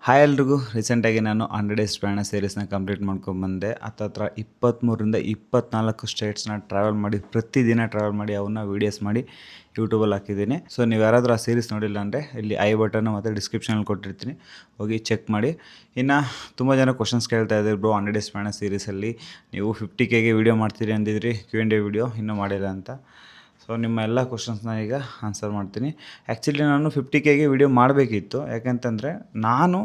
Hi ಎಲ್ರಿಗೂ. ರೀಸೆಂಟಾಗಿ ನಾನು 100 ಡೇಸ್ ಪ್ರಯಾಣ ಸೀರೀಸ್ನ ಕಂಪ್ಲೀಟ್ ಮಾಡ್ಕೊಂಡ್ಬಂದೆ. ಹತ್ತತ್ರ 23ರಿಂದ 24 ಸ್ಟೇಟ್ಸ್ನ ಟ್ರಾವೆಲ್ ಮಾಡಿ, ಪ್ರತಿದಿನ ಟ್ರಾವೆಲ್ ಮಾಡಿ ಅವನ್ನ ವೀಡಿಯೋಸ್ ಮಾಡಿ ಯೂಟ್ಯೂಬಲ್ಲಿ ಹಾಕಿದ್ದೀನಿ. ಸೊ ನೀವು ಯಾರಾದರೂ ಆ ಸೀರೀಸ್ ನೋಡಿಲ್ಲ ಅಂದರೆ ಇಲ್ಲಿ ಐ ಬಟನ್ನು ಮತ್ತು ಡಿಸ್ಕ್ರಿಪ್ಷನಲ್ಲಿ ಕೊಟ್ಟಿರ್ತೀನಿ, ಹೋಗಿ ಚೆಕ್ ಮಾಡಿ. ಇನ್ನು ತುಂಬ ಜನ ಕ್ವಶನ್ಸ್ ಕೇಳ್ತಾ ಇದ್ದಾರೆ, ಬ್ರೋ 100 ಡೇಸ್ ಪ್ರಯಾಣ ಸೀರೀಸಲ್ಲಿ ನೀವು 50Kಗೆ ವೀಡಿಯೋ ಮಾಡ್ತೀರಿ ಅಂದಿದ್ರಿ, Q&A ವೀಡಿಯೋ ಇನ್ನೂ ಮಾಡಿಲ್ಲ ಅಂತ. ಸೊ ನಿಮ್ಮ ಎಲ್ಲ ಕ್ವಶನ್ಸ್ನ ಈಗ ಆನ್ಸರ್ ಮಾಡ್ತೀನಿ. ಆ್ಯಕ್ಚುಲಿ ನಾನು 50Kಗೆ ವೀಡಿಯೋ ಮಾಡಬೇಕಿತ್ತು, ಯಾಕೆಂತಂದರೆ ನಾನು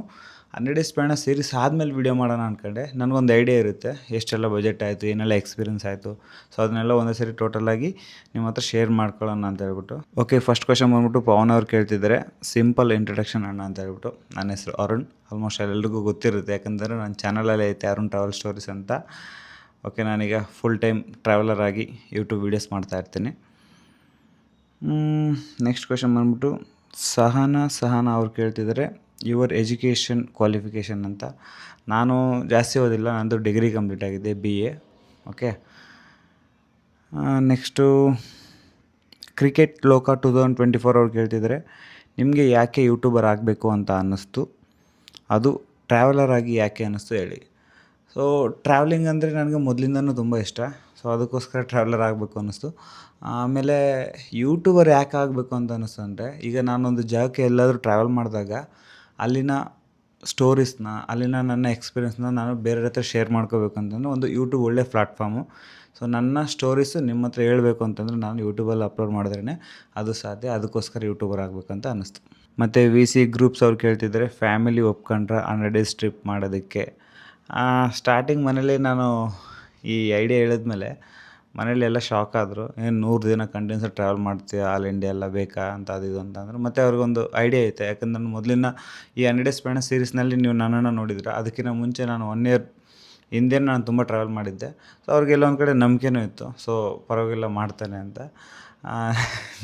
100 ಡೇಸ್ ಪ್ರಯಾಣ ಸೀರೀಸ್ ಆದಮೇಲೆ ವೀಡಿಯೋ ಮಾಡೋಣ ಅಂದ್ಕೊಂಡೆ. ನನಗೊಂದು ಐಡಿಯಾ ಇರುತ್ತೆ, ಎಷ್ಟೆಲ್ಲ ಬಜೆಟ್ ಆಯಿತು, ಏನೆಲ್ಲ ಎಕ್ಸ್ಪೀರಿಯನ್ಸ್ ಆಯಿತು. ಸೊ ಅದನ್ನೆಲ್ಲ ಒಂದೇ ಸರಿ ಟೋಟಲಾಗಿ ನಿಮ್ಮ ಹತ್ರ ಶೇರ್ ಮಾಡ್ಕೊಳ್ಳೋಣ ಅಂತ ಹೇಳ್ಬಿಟ್ಟು. ಓಕೆ, ಫಸ್ಟ್ ಕ್ವಶನ್ ಬಂದ್ಬಿಟ್ಟು ಪವನ್ ಅವ್ರು ಕೇಳ್ತಿದ್ದಾರೆ, ಸಿಂಪಲ್ ಇಂಟ್ರಡಕ್ಷನ್ ಅಣ್ಣ ಅಂತ ಹೇಳ್ಬಿಟ್ಟು. ನನ್ನ ಹೆಸರು ಅರುಣ್. ಆಲ್ಮೋಸ್ಟ್ ಎಲ್ಲರಿಗೂ ಗೊತ್ತಿರುತ್ತೆ, ಯಾಕಂದರೆ ನನ್ನ ಚಾನಲಲ್ಲಿ ಐತೆ ಅರುಣ್ ಟ್ರಾವೆಲ್ ಸ್ಟೋರೀಸ್ ಅಂತ. ಓಕೆ, ನಾನೀಗ ಫುಲ್ ಟೈಮ್ ಟ್ರಾವೆಲರ್ ಆಗಿ ಯೂಟ್ಯೂಬ್ ವೀಡಿಯೋಸ್ ಮಾಡ್ತಾಯಿರ್ತೀನಿ. ನೆಕ್ಸ್ಟ್ ಕ್ವೆಶನ್ ಬಂದ್ಬಿಟ್ಟು ಸಹನಾ ಅವ್ರು ಕೇಳ್ತಿದ್ದಾರೆ, ಯುವರ್ ಎಜುಕೇಷನ್ ಕ್ವಾಲಿಫಿಕೇಷನ್ ಅಂತ. ನಾನು ಜಾಸ್ತಿ ಓದಿಲ್ಲ, ನಂದು ಡಿಗ್ರಿ ಕಂಪ್ಲೀಟ್ ಆಗಿದೆ, BA. ಓಕೆ, ನೆಕ್ಸ್ಟು ಕ್ರಿಕೆಟ್ ಲೋಕ 2024 ಅವ್ರು ಕೇಳ್ತಿದ್ದಾರೆ, ನಿಮಗೆ ಯಾಕೆ ಯೂಟ್ಯೂಬರ್ ಆಗಬೇಕು ಅಂತ ಅನ್ನಿಸ್ತು, ಅದು ಟ್ರಾವೆಲರ್ ಆಗಿ ಯಾಕೆ ಅನ್ನಿಸ್ತು ಹೇಳಿ. ಸೊ ಟ್ರಾವೆಲಿಂಗ್ ಅಂದರೆ ನನಗೆ ಮೊದಲಿಂದನೂ ತುಂಬ ಇಷ್ಟ. ಸೊ ಅದಕ್ಕೋಸ್ಕರ ಟ್ರಾವೆಲರ್ ಆಗಬೇಕು ಅನ್ನಿಸ್ತು. ಆಮೇಲೆ ಯೂಟ್ಯೂಬರ್ ಯಾಕೆ ಆಗಬೇಕು ಅಂತ ಅನ್ನಿಸ್ತು ಅಂದರೆ, ಈಗ ನಾನೊಂದು ಜಾಗಕ್ಕೆ ಎಲ್ಲಾದರೂ ಟ್ರಾವೆಲ್ ಮಾಡಿದಾಗ ಅಲ್ಲಿನ ಸ್ಟೋರೀಸ್ನ, ಅಲ್ಲಿನ ನನ್ನ ಎಕ್ಸ್ಪೀರಿಯೆನ್ಸ್ನ ನಾನು ಬೇರೆಯವ್ರ ಹತ್ರ ಶೇರ್ ಮಾಡ್ಕೋಬೇಕು ಅಂತಂದರೆ ಒಂದು ಯೂಟ್ಯೂಬ್ ಒಳ್ಳೆ ಪ್ಲ್ಯಾಟ್ಫಾರ್ಮು. ಸೊ ನನ್ನ ಸ್ಟೋರೀಸು ನಿಮ್ಮ ಹತ್ರ ಹೇಳಬೇಕು ಅಂತಂದರೆ ನಾನು ಯೂಟ್ಯೂಬಲ್ಲಿ ಅಪ್ಲೋಡ್ ಮಾಡಿದ್ರೇ ಅದು ಸಾಧ್ಯ. ಅದಕ್ಕೋಸ್ಕರ ಯೂಟ್ಯೂಬರ್ ಆಗಬೇಕಂತ ಅನ್ನಿಸ್ತು. ಮತ್ತು VC ಗ್ರೂಪ್ಸ್ ಅವ್ರು ಕೇಳ್ತಿದ್ದಾರೆ, ಫ್ಯಾಮಿಲಿ ಒಪ್ಕೊಂಡ್ರೆ 100 ಡೇಸ್ ಟ್ರಿಪ್ ಮಾಡೋದಕ್ಕೆ. ಸ್ಟಾರ್ಟಿಂಗ್ ಮನೇಲಿ ನಾನು ಈ ಐಡಿಯಾ ಹೇಳಿದ್ಮೇಲೆ ಮನೇಲಿ ಎಲ್ಲ ಶಾಕ್ ಆದರು. ಏನು 100 ದಿನ ಕಂಟಿನ್ಯೂಸ್ ಟ್ರಾವೆಲ್ ಮಾಡ್ತೀಯ, ಆಲ್ ಇಂಡಿಯಾ ಎಲ್ಲ ಬೇಕಾ ಅಂತ ಅದು ಇದು ಅಂತಂದರು. ಮತ್ತು ಅವ್ರಿಗೊಂದು ಐಡಿಯಾ ಐತೆ, ಯಾಕಂದ್ರೆ ನಾನು ಮೊದಲಿನ ಈ 100 ಡೇಸ್ ಪ್ರಯಾಣ ಸೀರೀಸ್ನಲ್ಲಿ ನೀವು ನನ್ನನ್ನು ನೋಡಿದ್ರೆ, ಅದಕ್ಕಿಂತ ಮುಂಚೆ ನಾನು 1 ಇಯರ್ ಹಿಂದೆ ನಾನು ತುಂಬ ಟ್ರಾವೆಲ್ ಮಾಡಿದ್ದೆ. ಸೊ ಅವ್ರಿಗೆಲ್ಲ ಒಂದು ಕಡೆ ನಂಬಿಕೆನೂ ಇತ್ತು, ಸೊ ಪರವಾಗಿಲ್ಲ ಮಾಡ್ತಾನೆ ಅಂತ.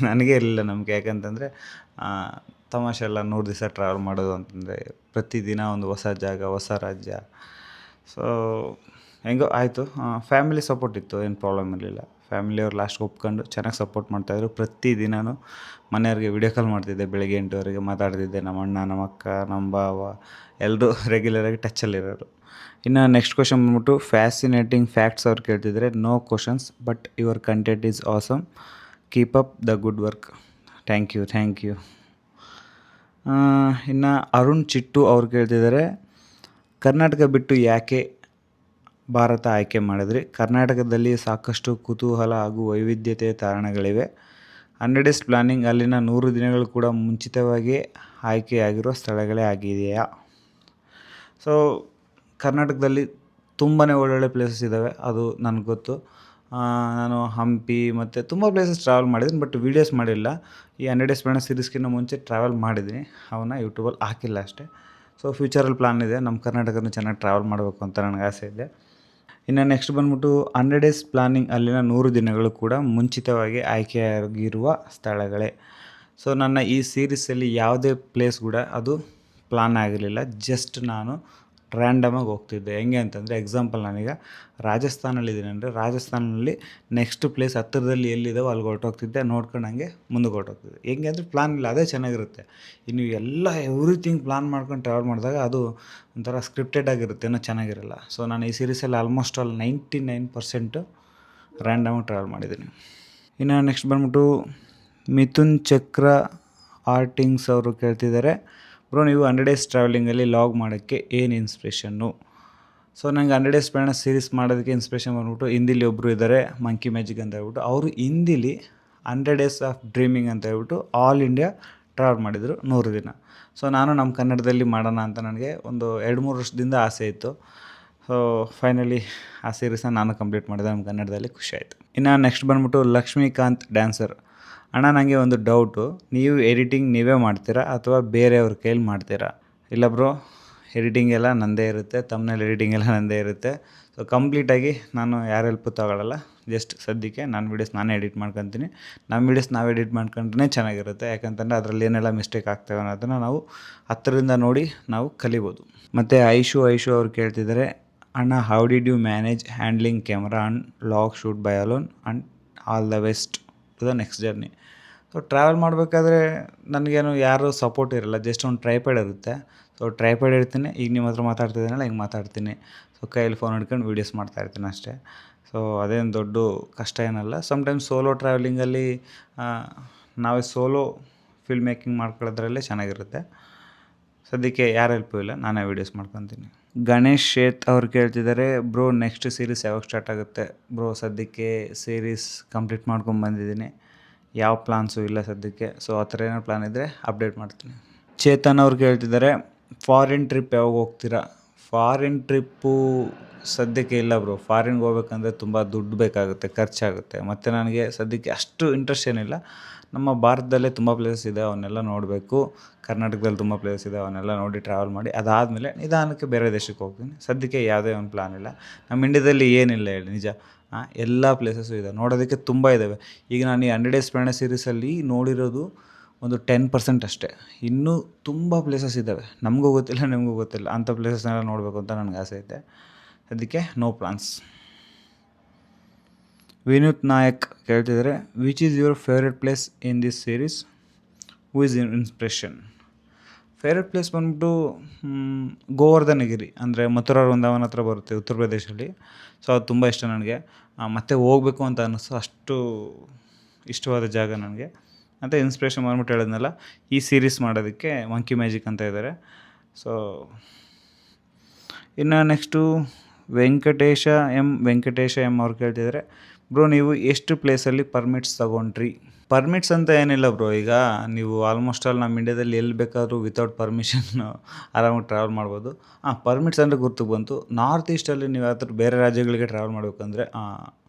ನನಗೆ ಇರಲಿಲ್ಲ ನಂಬಿಕೆ, ಯಾಕಂತಂದರೆ ತಮಾಷೆ ಎಲ್ಲ 100 ದಿವಸ ಟ್ರಾವೆಲ್ ಮಾಡೋದು ಅಂತಂದರೆ ಪ್ರತಿದಿನ ಒಂದು ಹೊಸ ಜಾಗ, ಹೊಸ ರಾಜ್ಯ. ಸೊ ಹೆಂಗೋ ಆಯಿತು. ಫ್ಯಾಮಿಲಿ ಸಪೋರ್ಟ್ ಇತ್ತು, ಏನು ಪ್ರಾಬ್ಲಮ್ ಇರಲಿಲ್ಲ. ಫ್ಯಾಮಿಲಿಯವ್ರು ಲಾಸ್ಟ್ಗೆ ಒಪ್ಕೊಂಡು ಚೆನ್ನಾಗಿ ಸಪೋರ್ಟ್ ಮಾಡ್ತಾಯಿದ್ರು. ಪ್ರತಿದಿನವೂ ಮನೆಯವ್ರಿಗೆ ವೀಡಿಯೋ ಕಾಲ್ ಮಾಡ್ತಿದ್ದೆ, ಬೆಳಗ್ಗೆ 8 ಮಾತಾಡ್ತಿದ್ದೆ. ನಮ್ಮ ಅಣ್ಣ, ನಮ್ಮ ಅಕ್ಕ, ನಮ್ಮ ಭಾವ ಎಲ್ಲರೂ ರೆಗ್ಯುಲರಾಗಿ ಟಚ್ಚಲ್ಲಿರೋರು. ಇನ್ನು ನೆಕ್ಸ್ಟ್ ಕ್ವಶನ್ ಬಂದ್ಬಿಟ್ಟು ಫ್ಯಾಸಿನೇಟಿಂಗ್ ಫ್ಯಾಕ್ಟ್ಸ್ ಅವ್ರು ಕೇಳ್ತಿದ್ದಾರೆ, no questions but your content is awesome, keep up the good work. Thank you. ಇನ್ನು ಅರುಣ್ ಚಿಟ್ಟು ಅವ್ರು ಕೇಳ್ತಿದ್ದಾರೆ, ಕರ್ನಾಟಕ ಬಿಟ್ಟು ಯಾಕೆ ಭಾರತ ಆಯ್ಕೆ ಮಾಡಿದ್ರಿ? ಕರ್ನಾಟಕದಲ್ಲಿ ಸಾಕಷ್ಟು ಕುತೂಹಲ ಹಾಗೂ ವೈವಿಧ್ಯತೆಯ ತಾಣಗಳಿವೆ. 100 ಡೇಸ್ ಪ್ಲಾನಿಂಗ್ ಅಲ್ಲಿನ 100 ದಿನಗಳು ಕೂಡ ಮುಂಚಿತವಾಗಿ ಆಯ್ಕೆಯಾಗಿರುವ ಸ್ಥಳಗಳೇ ಆಗಿದೆಯಾ? ಸೊ ಕರ್ನಾಟಕದಲ್ಲಿ ತುಂಬಾ ಒಳ್ಳೊಳ್ಳೆ ಪ್ಲೇಸಸ್ ಇದ್ದಾವೆ, ಅದು ನನಗೆ ಗೊತ್ತು. ನಾನು ಹಂಪಿ ಮತ್ತು ತುಂಬ ಪ್ಲೇಸಸ್ ಟ್ರಾವೆಲ್ ಮಾಡಿದ್ದೀನಿ, ಬಟ್ ವೀಡಿಯೋಸ್ ಮಾಡಿಲ್ಲ. ಈ 100 ಡೇಸ್ ಪ್ರಯಾಣ ಸೀರೀಸ್ಗಿಂತ ಮುಂಚೆ ಟ್ರಾವೆಲ್ ಮಾಡಿದ್ದೀನಿ, ಅವನ್ನ ಯೂಟ್ಯೂಬಲ್ಲಿ ಹಾಕಿಲ್ಲ ಅಷ್ಟೇ. ಸೊ ಫ್ಯೂಚರಲ್ಲಿ ಪ್ಲಾನ್ ಇದೆ, ನಮ್ಮ ಕರ್ನಾಟಕನೂ ಚೆನ್ನಾಗಿ ಟ್ರಾವೆಲ್ ಮಾಡಬೇಕು ಅಂತ ನನಗೆ ಆಸೆ ಇದೆ. ಇನ್ನು ನೆಕ್ಸ್ಟ್ ಬಂದ್ಬಿಟ್ಟು 100 ಡೇಸ್ ಪ್ಲಾನಿಂಗ್ ಅಲ್ಲಿನ 100 ದಿನಗಳು ಕೂಡ ಮುಂಚಿತವಾಗಿ ಆಯ್ಕೆಯಾಗಿರುವ ಸ್ಥಳಗಳೇ. ಸೊ ನನ್ನ ಈ ಸೀರೀಸಲ್ಲಿ ಯಾವುದೇ ಪ್ಲೇಸ್ ಕೂಡ ಅದು ಪ್ಲಾನ್ ಆಗಿರಲಿಲ್ಲ, ಜಸ್ಟ್ ನಾನು ರ್ಯಾಂಡಮಾಗಿ ಹೋಗ್ತಿದ್ದೆ. ಹೆಂಗೆ ಅಂತಂದರೆ, ಎಕ್ಸಾಂಪಲ್ ನಾನೀಗ ರಾಜಸ್ಥಾನಲ್ಲಿದ್ದೀನಿ ಅಂದರೆ ರಾಜಸ್ಥಾನಲ್ಲಿ ನೆಕ್ಸ್ಟ್ ಪ್ಲೇಸ್ ಹತ್ತಿರದಲ್ಲಿ ಎಲ್ಲಿದ್ದಾವೋ ಅಲ್ಲಿಗೆ ಹೊರಟೋಗ್ತಿದ್ದೆ, ನೋಡ್ಕೊಂಡು ಹಂಗೆ ಮುಂದಕ್ಕೆ ಹೊರಟೋಗ್ತಿದ್ದೆ. ಹೆಂಗೆ ಅಂದರೆ ಪ್ಲಾನ್ ಇಲ್ಲ, ಅದೇ ಚೆನ್ನಾಗಿರುತ್ತೆ. ಇನ್ನು ಎಲ್ಲ ಎವ್ರಿಥಿಂಗ್ ಪ್ಲಾನ್ ಮಾಡ್ಕೊಂಡು ಟ್ರಾವೆಲ್ ಮಾಡಿದಾಗ ಅದು ಒಂಥರ ಸ್ಕ್ರಿಪ್ಟೆಡ್ ಆಗಿರುತ್ತೆ, ಏನೋ ಚೆನ್ನಾಗಿರಲ್ಲ. ಸೊ ನಾನು ಈ ಸೀರೀಸಲ್ಲಿ ಆಲ್ಮೋಸ್ಟ್ ಆಲ್ 99% ರ್ಯಾಂಡಮಾಗಿ ಟ್ರಾವೆಲ್ ಮಾಡಿದ್ದೀನಿ. ಇನ್ನು ನೆಕ್ಸ್ಟ್ ಬಂದ್ಬಿಟ್ಟು ಮಿಥುನ್ ಚಕ್ರ ಆರ್ಟಿಂಗ್ಸ್ ಅವರು ಕೇಳ್ತಿದ್ದಾರೆ, ಬ್ರೋ ನೀವು 100 ಡೇಸ್ ಟ್ರಾವೆಲಿಂಗಲ್ಲಿ ಲಾಗ್ ಮಾಡೋಕ್ಕೆ ಏನು ಇನ್ಸ್ಪಿರೇಷನ್ನು? ಸೊ ನನಗೆ 100 ಡೇಸ್ ಪ್ರಯಾಣ ಸೀರೀಸ್ ಮಾಡೋದಕ್ಕೆ ಇನ್ಸ್ಪಿರೇಷನ್ ಬಂದ್ಬಿಟ್ಟು, ಹಿಂದಿಲಿ ಒಬ್ಬರು ಇದ್ದಾರೆ ಮಂಕಿ ಮ್ಯಾಜಿಕ್ ಅಂತ ಹೇಳ್ಬಿಟ್ಟು. ಅವರು ಹಿಂದಿಲಿ 100 ಡೇಸ್ ಆಫ್ ಡ್ರೀಮಿಂಗ್ ಅಂತ ಹೇಳ್ಬಿಟ್ಟು ಆಲ್ ಇಂಡಿಯಾ ಟ್ರಾವೆಲ್ ಮಾಡಿದರು 100 ದಿನ. ಸೊ ನಾನು ನಮ್ಮ ಕನ್ನಡದಲ್ಲಿ ಮಾಡೋಣ ಅಂತ ನನಗೆ ಒಂದು 2-3 ವರ್ಷದಿಂದ ಆಸೆ ಇತ್ತು. ಸೊ ಫೈನಲಿ ಆ ಸೀರೀಸ್ನ ನಾನು ಕಂಪ್ಲೀಟ್ ಮಾಡಿದೆ ನಮ್ಮ ಕನ್ನಡದಲ್ಲಿ, ಖುಷಿ ಆಯಿತು. ಇನ್ನು ನೆಕ್ಸ್ಟ್ ಬಂದ್ಬಿಟ್ಟು ಲಕ್ಷ್ಮೀಕಾಂತ್ ಡ್ಯಾನ್ಸರ್, ಅಣ್ಣ ನನಗೆ ಒಂದು ಡೌಟು, ನೀವು ಎಡಿಟಿಂಗ್ ನೀವೇ ಮಾಡ್ತೀರಾ ಅಥವಾ ಬೇರೆಯವ್ರ ಕೈಲಿ ಮಾಡ್ತೀರಾ? ಇಲ್ಲ ಬ್ರೋ, ಎಡಿಟಿಂಗ್ ಎಲ್ಲ ನನ್ನದೇ ಇರುತ್ತೆ, ತಮ್ನೇಲ್ ಎಡಿಟಿಂಗ್ ಎಲ್ಲ ನನ್ನದೇ ಇರುತ್ತೆ. ಸೊ ಕಂಪ್ಲೀಟಾಗಿ ನಾನು ಯಾರ ಹೆಲ್ಪು ತಗೊಳ್ಳಲ್ಲ, ಜಸ್ಟ್ ಸದ್ಯಕ್ಕೆ ನನ್ನ ವೀಡಿಯೋಸ್ ನಾನೇ ಎಡಿಟ್ ಮಾಡ್ಕೊತೀನಿ. ನಮ್ಮ ವೀಡಿಯೋಸ್ ನಾವು ಎಡಿಟ್ ಮಾಡ್ಕೊಂಡ್ರೆ ಚೆನ್ನಾಗಿರುತ್ತೆ, ಯಾಕಂತಂದರೆ ಅದರಲ್ಲಿ ಏನೆಲ್ಲ ಮಿಸ್ಟೇಕ್ ಆಗ್ತವೆ ಅನ್ನೋದನ್ನು ನಾವು ಹತ್ತಿರದಿಂದ ನೋಡಿ ನಾವು ಕಲಿಬೋದು. ಮತ್ತು ಐಶು ಅವ್ರು ಕೇಳ್ತಿದ್ದಾರೆ, ಅಣ್ಣ how did you manage handling camera and vlog shoot by alone and all the best to the next journey. So travel ಮಾಡಬೇಕಾದ್ರೆ ನನಗೇನು ಯಾರೂ ಸಪೋರ್ಟ್ ಇರಲ್ಲ, ಜಸ್ಟ್ ಒಂದು ಟ್ರೈಪ್ಯಾಡ್ ಇರುತ್ತೆ. ಸೊ ಟ್ರೈಪಾಡ್ ಇಡ್ತೀನಿ, ಈಗ ನಿಮ್ಮ ಹತ್ರ ಮಾತಾಡ್ತಿದ್ದೀನಲ್ಲ ಹಿಂಗೆ ಮಾತಾಡ್ತೀನಿ. ಸೊ ಕೈಯಲ್ಲಿ ಫೋನ್ ಹಿಡ್ಕೊಂಡು ವೀಡಿಯೋಸ್ ಮಾಡ್ತಾಯಿರ್ತೀನಿ ಅಷ್ಟೇ. ಸೊ ಅದೇನು ದೊಡ್ಡ ಕಷ್ಟ ಏನಲ್ಲ. ಸಮ್ಟೈಮ್ಸ್ ಸೋಲೋ ಟ್ರಾವೆಲಿಂಗಲ್ಲಿ ನಾವೇ ಸೋಲೋ ಫಿಲ್ಮ್ ಮೇಕಿಂಗ್ ಮಾಡ್ಕೊಳ್ಳೋದ್ರಲ್ಲೇ ಚೆನ್ನಾಗಿರುತ್ತೆ. ಸದ್ಯಕ್ಕೆ ಯಾರ ಹೆಲ್ಪು ಇಲ್ಲ, ನಾನೇ ವೀಡಿಯೋಸ್ ಮಾಡ್ಕೊತೀನಿ. ಗಣೇಶ್ ಶೇತ್ ಅವ್ರು ಕೇಳ್ತಿದ್ದಾರೆ, ಬ್ರೋ ನೆಕ್ಸ್ಟ್ ಸೀರೀಸ್ ಯಾವಾಗ ಸ್ಟಾರ್ಟ್ ಆಗುತ್ತೆ? ಬ್ರೋ ಸದ್ಯಕ್ಕೆ ಸೀರೀಸ್ ಕಂಪ್ಲೀಟ್ ಮಾಡ್ಕೊಂಡು ಬಂದಿದ್ದೀನಿ, ಯಾವ ಪ್ಲಾನ್ಸು ಇಲ್ಲ ಸದ್ಯಕ್ಕೆ. ಸೊ ಆ ಥರ ಏನೋ ಪ್ಲಾನ್ ಇದ್ದರೆ ಅಪ್ಡೇಟ್ ಮಾಡ್ತೀನಿ. ಚೇತನ್ ಅವ್ರು ಕೇಳ್ತಿದ್ದಾರೆ, ಫಾರಿನ್ ಟ್ರಿಪ್ ಯಾವಾಗ ಹೋಗ್ತೀರಾ? ಫಾರಿನ್ ಟ್ರಿಪ್ಪು ಸದ್ಯಕ್ಕೆ ಇಲ್ಲ ಬ್ರೋ. ಫಾರಿನ್ಗೆ ಹೋಗ್ಬೇಕಂದ್ರೆ ತುಂಬ ದುಡ್ಡು ಬೇಕಾಗುತ್ತೆ, ಖರ್ಚಾಗುತ್ತೆ. ಮತ್ತು ನನಗೆ ಸದ್ಯಕ್ಕೆ ಅಷ್ಟು ಇಂಟ್ರೆಸ್ಟ್ ಏನಿಲ್ಲ. ನಮ್ಮ ಭಾರತದಲ್ಲೇ ತುಂಬ ಪ್ಲೇಸಸ್ ಇದೆ, ಅವನ್ನೆಲ್ಲ ನೋಡಬೇಕು. ಕರ್ನಾಟಕದಲ್ಲಿ ತುಂಬ ಪ್ಲೇಸ್ ಇದೆ, ಅವನ್ನೆಲ್ಲ ನೋಡಿ ಟ್ರಾವೆಲ್ ಮಾಡಿ ಅದಾದಮೇಲೆ ನಿಧಾನಕ್ಕೆ ಬೇರೆ ದೇಶಕ್ಕೆ ಹೋಗ್ತೀನಿ. ಸದ್ಯಕ್ಕೆ ಯಾವುದೇ ಒಂದು ಪ್ಲಾನ್ ಇಲ್ಲ. ನಮ್ಮ ಇಂಡ್ಯಾದಲ್ಲಿ ಏನಿಲ್ಲ ಹೇಳಿ ನಿಜ. ಎಲ್ಲ ಪ್ಲೇಸಸ್ಸು ಇದೆ, ನೋಡೋದಕ್ಕೆ ತುಂಬ ಇದ್ದಾವೆ. ಈಗ ನಾನು ಈ 100 Days ಪ್ಲಾನ್ ಸೀರೀಸಲ್ಲಿ ನೋಡಿರೋದು ಒಂದು 10% ಅಷ್ಟೇ. ಇನ್ನೂ ತುಂಬ ಪ್ಲೇಸಸ್ ಇದ್ದಾವೆ, ನಮಗೂ ಗೊತ್ತಿಲ್ಲ, ನಿಮಗೂ ಗೊತ್ತಿಲ್ಲ. ಅಂಥ ಪ್ಲೇಸಸ್ನೆಲ್ಲ ನೋಡಬೇಕು ಅಂತ ನನಗೆ ಆಸೆ ಐತೆ. ಅದಕ್ಕೆ ನೋ ಪ್ಲಾನ್ಸ್. ವಿನೂತ್ ನಾಯಕ್ ಕೇಳ್ತಿದ್ದಾರೆ, which is your favourite place in this series? Who is inspiration? Favourite place ಬಂದ್ಬಿಟ್ಟು ಗೋವರ್ಧನಗಿರಿ, ಅಂದರೆ ಮಥುರಾ ವೃಂದಾವನ ಹತ್ರ ಬರುತ್ತೆ ಉತ್ತರ ಪ್ರದೇಶಲ್ಲಿ. ಸೊ ಅದು ತುಂಬ ಇಷ್ಟ ನನಗೆ. ಮತ್ತೆ ಹೋಗಬೇಕು ಅಂತ ಅನ್ನಿಸ್ತು, ಅಷ್ಟು ಇಷ್ಟವಾದ ಜಾಗ ನನಗೆ. ಮತ್ತು ಇನ್ಸ್ಪಿರೇಷನ್ ಬಂದ್ಬಿಟ್ಟು ಹೇಳಿದ್ನಲ್ಲ, ಈ ಸೀರೀಸ್ ಮಾಡೋದಕ್ಕೆ ಮಂಕಿ ಮ್ಯಾಜಿಕ್ ಅಂತ ಇದ್ದಾರೆ. ಸೊ ಇನ್ನು ನೆಕ್ಸ್ಟು ವೆಂಕಟೇಶ ಎಮ್ ಅವ್ರು ಕೇಳ್ತಿದ್ದಾರೆ, ಬ್ರೋ ನೀವು ಎಷ್ಟು ಪ್ಲೇಸಲ್ಲಿ ಪರ್ಮಿಟ್ಸ್ ತೊಗೊಂಡ್ರಿ? ಪರ್ಮಿಟ್ಸ್ ಅಂತ ಏನಿಲ್ಲ ಬ್ರೋ. ಈಗ ನೀವು ಆಲ್ಮೋಸ್ಟ್ ಆಲ್ ನಮ್ಮ ಇಂಡ್ಯಾದಲ್ಲಿ ಎಲ್ಲಿ ಬೇಕಾದರೂ ವಿತೌಟ್ ಪರ್ಮಿಷನ್ ಆರಾಮಾಗಿ ಟ್ರಾವೆಲ್ ಮಾಡ್ಬೋದು. ಪರ್ಮಿಟ್ಸ್ ಅಂದರೆ ಗುರ್ತಿಗೆ ಬಂತು. ನಾರ್ತ್ ಈಸ್ಟಲ್ಲಿ ನೀವು ಯಾವ್ದಾದ್ರು ಬೇರೆ ರಾಜ್ಯಗಳಿಗೆ ಟ್ರಾವೆಲ್ ಮಾಡಬೇಕಂದ್ರೆ